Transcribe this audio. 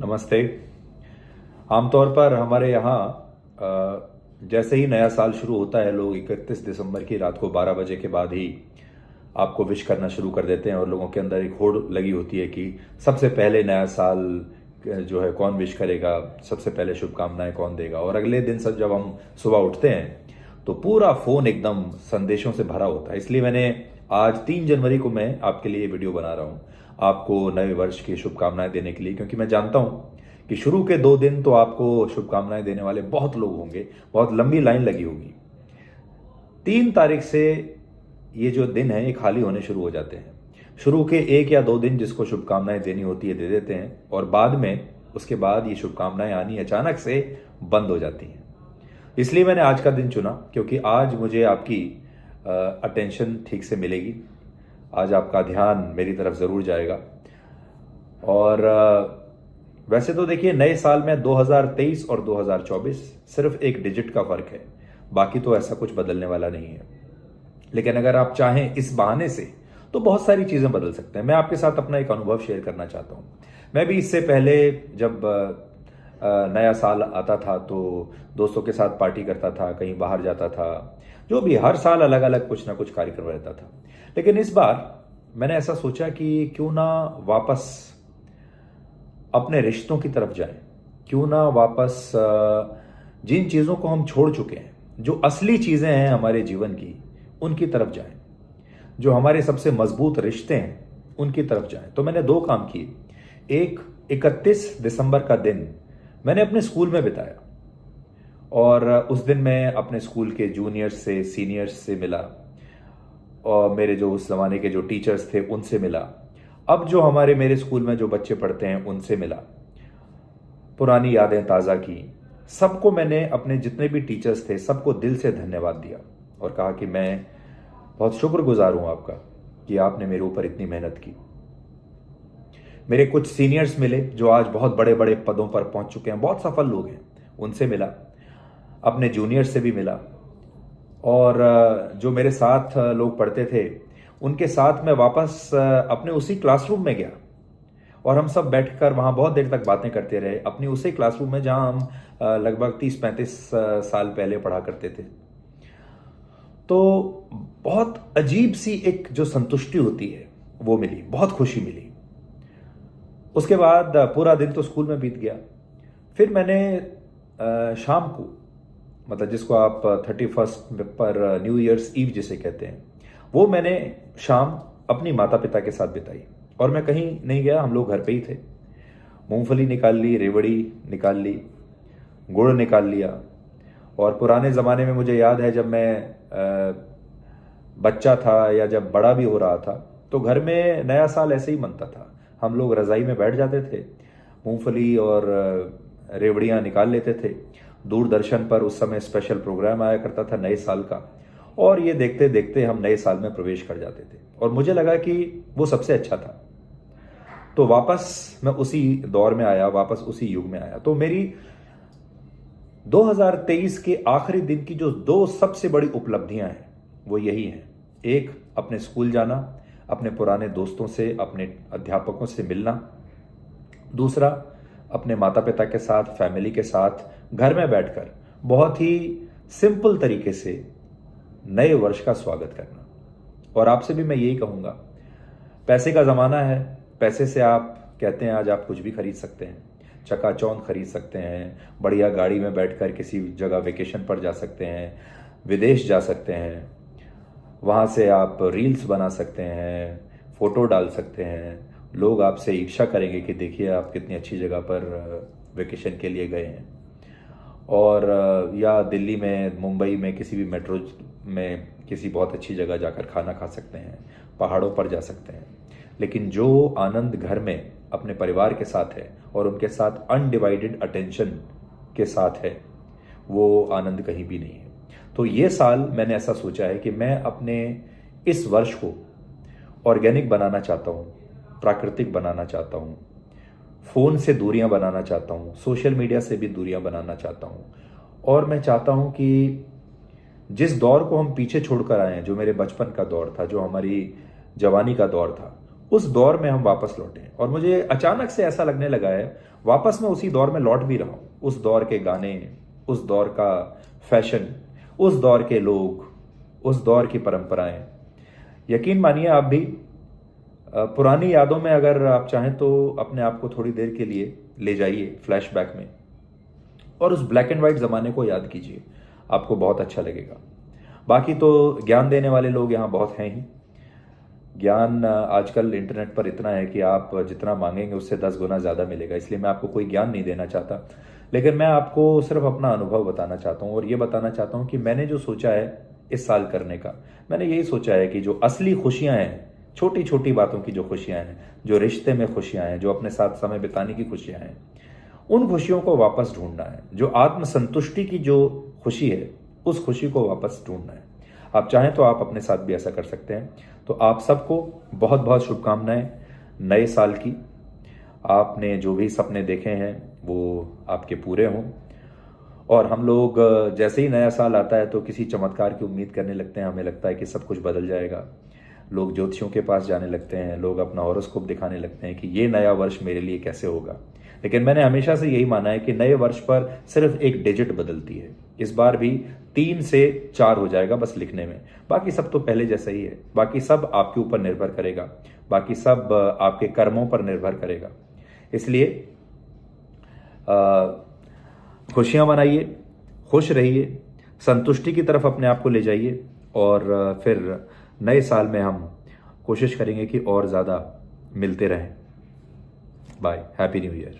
नमस्ते। आमतौर पर हमारे यहाँ जैसे ही नया साल शुरू होता है लोग 31 दिसंबर की रात को 12 बजे के बाद ही आपको विश करना शुरू कर देते हैं और लोगों के अंदर एक होड़ लगी होती है कि सबसे पहले नया साल जो है कौन विश करेगा, सबसे पहले शुभकामनाएं कौन देगा। और अगले दिन सब जब हम सुबह उठते हैं तो पूरा फ़ोन एकदम संदेशों से भरा होता है। इसलिए मैंने आज 3 जनवरी को मैं आपके लिए वीडियो बना रहा हूँ, आपको नए वर्ष की शुभकामनाएं देने के लिए, क्योंकि मैं जानता हूँ कि शुरू के 2 दिन तो आपको शुभकामनाएं देने वाले बहुत लोग होंगे, बहुत लंबी लाइन लगी होगी। 3 तारीख से ये जो दिन है ये खाली होने शुरू हो जाते हैं। शुरू के 1 या 2 दिन जिसको शुभकामनाएं देनी होती है दे देते हैं और बाद में उसके बाद ये शुभकामनाएं आनी अचानक से बंद हो जाती हैं। इसलिए मैंने आज का दिन चुना क्योंकि आज मुझे आपकी अटेंशन ठीक से मिलेगी। आज आपका ध्यान मेरी तरफ ज़रूर जाएगा। और वैसे तो देखिए, नए साल में 2023 और 2024 सिर्फ एक डिजिट का फर्क है, बाकी तो ऐसा कुछ बदलने वाला नहीं है। लेकिन अगर आप चाहें इस बहाने से तो बहुत सारी चीज़ें बदल सकते हैं। मैं आपके साथ अपना एक अनुभव शेयर करना चाहता हूँ। मैं भी इससे पहले जब नया साल आता था तो दोस्तों के साथ पार्टी करता था, कहीं बाहर जाता था, जो भी हर साल अलग अलग कुछ ना कुछ कार्यक्रम रहता था। लेकिन इस बार मैंने ऐसा सोचा कि क्यों ना वापस अपने रिश्तों की तरफ जाएं, क्यों ना वापस जिन चीज़ों को हम छोड़ चुके हैं, जो असली चीज़ें हैं हमारे जीवन की, उनकी तरफ जाएं, जो हमारे सबसे मजबूत रिश्ते हैं उनकी तरफ जाएं। तो मैंने 2 काम किए। एक, 31 दिसंबर का दिन मैंने अपने स्कूल में बिताया और उस दिन मैं अपने स्कूल के जूनियर्स से, सीनियर्स से मिला और मेरे जो उस ज़माने के जो टीचर्स थे उनसे मिला। अब जो मेरे स्कूल में जो बच्चे पढ़ते हैं उनसे मिला, पुरानी यादें ताज़ा की। सबको मैंने, अपने जितने भी टीचर्स थे सबको दिल से धन्यवाद दिया और कहा कि मैं बहुत शुक्रगुजार हूं आपका कि आपने मेरे ऊपर इतनी मेहनत की। मेरे कुछ सीनियर्स मिले जो आज बहुत बड़े बड़े पदों पर पहुंच चुके हैं, बहुत सफल लोग हैं, उनसे मिला। अपने जूनियर्स से भी मिला और जो मेरे साथ लोग पढ़ते थे उनके साथ मैं वापस अपने उसी क्लासरूम में गया और हम सब बैठकर वहाँ बहुत देर तक बातें करते रहे, अपनी उसी क्लासरूम में जहाँ हम लगभग 30-35 साल पहले पढ़ा करते थे। तो बहुत अजीब सी एक जो संतुष्टि होती है वो मिली, बहुत खुशी मिली। उसके बाद पूरा दिन तो स्कूल में बीत गया। फिर मैंने शाम को, मतलब जिसको आप 31 पर न्यू ईयर्स ईव जिसे कहते हैं, वो मैंने शाम अपनी माता पिता के साथ बिताई। और मैं कहीं नहीं गया, हम लोग घर पे ही थे। मूंगफली निकाल ली, रेवड़ी निकाल ली, गुड़ निकाल लिया। और पुराने ज़माने में मुझे याद है जब मैं बच्चा था या जब बड़ा भी हो रहा था तो घर में नया साल ऐसे ही मनता था। हम लोग रज़ाई में बैठ जाते थे, मूंगफली और रेवड़ियाँ निकाल लेते थे। दूरदर्शन पर उस समय स्पेशल प्रोग्राम आया करता था नए साल का, और ये देखते देखते हम नए साल में प्रवेश कर जाते थे और मुझे लगा कि वो सबसे अच्छा था। तो वापस मैं उसी दौर में आया, वापस उसी युग में आया। तो मेरी 2023 के आखिरी दिन की जो 2 सबसे बड़ी उपलब्धियां हैं वो यही हैं। एक, अपने स्कूल जाना, अपने पुराने दोस्तों से, अपने अध्यापकों से मिलना। दूसरा, अपने माता पिता के साथ, फैमिली के साथ घर में बैठकर बहुत ही सिंपल तरीके से नए वर्ष का स्वागत करना। और आपसे भी मैं यही कहूँगा, पैसे का ज़माना है, पैसे से आप कहते हैं आज आप कुछ भी खरीद सकते हैं, चकाचौंध खरीद सकते हैं, बढ़िया गाड़ी में बैठकर किसी जगह वेकेशन पर जा सकते हैं, विदेश जा सकते हैं, वहाँ से आप रील्स बना सकते हैं, फ़ोटो डाल सकते हैं। लोग आपसे ईर्ष्या करेंगे कि देखिए आप कितनी अच्छी जगह पर वेकेशन के लिए गए हैं। और या दिल्ली में, मुंबई में किसी भी मेट्रो में किसी बहुत अच्छी जगह जाकर खाना खा सकते हैं, पहाड़ों पर जा सकते हैं। लेकिन जो आनंद घर में अपने परिवार के साथ है और उनके साथ अनडिवाइडेड अटेंशन के साथ है, वो आनंद कहीं भी नहीं है। तो ये साल मैंने ऐसा सोचा है कि मैं अपने इस वर्ष को ऑर्गेनिक बनाना चाहता हूँ, प्राकृतिक बनाना चाहता हूँ, फ़ोन से दूरियां बनाना चाहता हूँ, सोशल मीडिया से भी दूरियां बनाना चाहता हूँ। और मैं चाहता हूँ कि जिस दौर को हम पीछे छोड़कर आए हैं, जो मेरे बचपन का दौर था, जो हमारी जवानी का दौर था, उस दौर में हम वापस लौटे। और मुझे अचानक से ऐसा लगने लगा है वापस मैं उसी दौर में लौट भी रहा हूं। उस दौर के गाने, उस दौर का फैशन, उस दौर के लोग, उस दौर की परंपराएं। यकीन मानिए आप भी पुरानी यादों में अगर आप चाहें तो अपने आप को थोड़ी देर के लिए ले जाइए फ्लैशबैक में और उस ब्लैक एंड व्हाइट ज़माने को याद कीजिए, आपको बहुत अच्छा लगेगा। बाकी तो ज्ञान देने वाले लोग यहाँ बहुत हैं ही। ज्ञान आजकल इंटरनेट पर इतना है कि आप जितना मांगेंगे उससे 10 गुना ज़्यादा मिलेगा, इसलिए मैं आपको कोई ज्ञान नहीं देना चाहता, लेकिन मैं आपको सिर्फ अपना अनुभव बताना चाहता हूँ और ये बताना चाहता हूँ कि मैंने जो सोचा है इस साल करने का, मैंने यही सोचा है कि जो असली खुशियाँ हैं, छोटी छोटी बातों की जो खुशियाँ हैं, जो रिश्ते में खुशियाँ हैं, जो अपने साथ समय बिताने की खुशियाँ हैं, उन खुशियों को वापस ढूंढना है। जो आत्मसंतुष्टि की जो खुशी है उस खुशी को वापस ढूंढना है। आप चाहें तो आप अपने साथ भी ऐसा कर सकते हैं। तो आप सबको बहुत बहुत शुभकामनाएं नए साल की। आपने जो भी सपने देखे हैं वो आपके पूरे हों। और हम लोग जैसे ही नया साल आता है तो किसी चमत्कार की उम्मीद करने लगते हैं, हमें लगता है कि सब कुछ बदल जाएगा। लोग ज्योतिषियों के पास जाने लगते हैं, लोग अपना हॉरोस्कोप दिखाने लगते हैं कि ये नया वर्ष मेरे लिए कैसे होगा। लेकिन मैंने हमेशा से यही माना है कि नए वर्ष पर सिर्फ एक डिजिट बदलती है। इस बार भी 3 से 4 हो जाएगा बस लिखने में, बाकी सब तो पहले जैसा ही है। बाकी सब आपके ऊपर निर्भर करेगा, बाकी सब आपके कर्मों पर निर्भर करेगा। इसलिए खुशियां मनाइए, खुश रहिए, संतुष्टि की तरफ अपने आप को ले जाइए और फिर नए साल में हम कोशिश करेंगे कि और ज़्यादा मिलते रहें। Bye, happy new year.